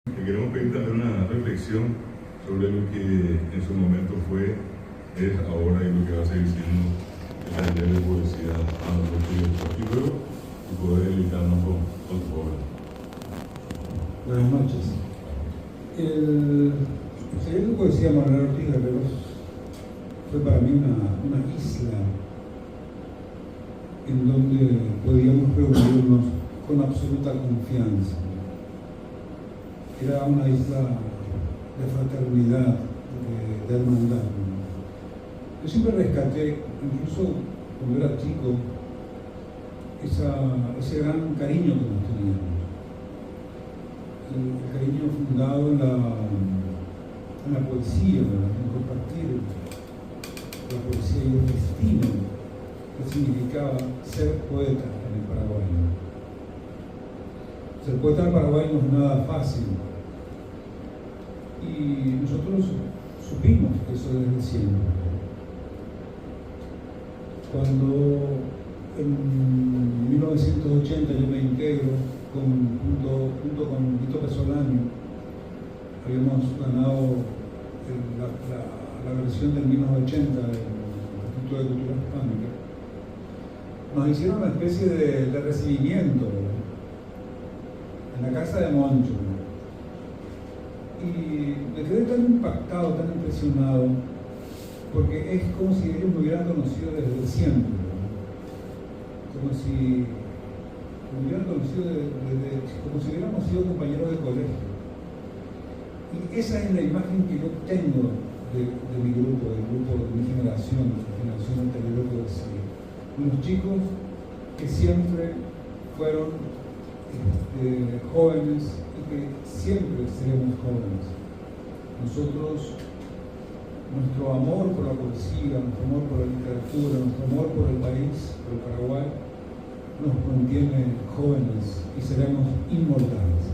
Te queremos pedir también una reflexión sobre lo que en su momento fue, es ahora y lo que va a seguir siendo el taller de poesía a nosotros y luego y poder dedicarnos con tu obra. Buenas noches. El taller de poesía Manuel Ortiz Guerrero fue para mí una isla en donde podíamos reunirnos con absoluta confianza. Era una isla de fraternidad, de hermandad. Yo siempre rescaté, incluso cuando era chico, ese gran cariño que nos teníamos. El cariño fundado en la poesía, en compartir la poesía y el destino que significaba ser poeta en el Paraguay. Ser poeta en el Paraguay no es nada fácil. Y nosotros supimos eso desde siempre. Cuando en 1980 yo me integro junto con Vito Pesolano, habíamos ganado la versión del 1980 del Instituto de Cultura Hispánica. Nos hicieron una especie de recibimiento en la casa de Moncho. Y me quedé tan impactado, tan impresionado, porque es como si ellos me hubieran conocido desde siempre, como si me hubieran conocido como si hubiéramos sido compañeros de colegio. Y esa es la imagen que yo tengo de mi grupo, del grupo de mi generación, de la generación anterior de poesía. Unos chicos que siempre fueron jóvenes y que siempre seremos jóvenes. Nosotros, nuestro amor por la poesía, nuestro amor por la literatura, nuestro amor por el país, por el Paraguay, nos mantiene jóvenes y seremos inmortales.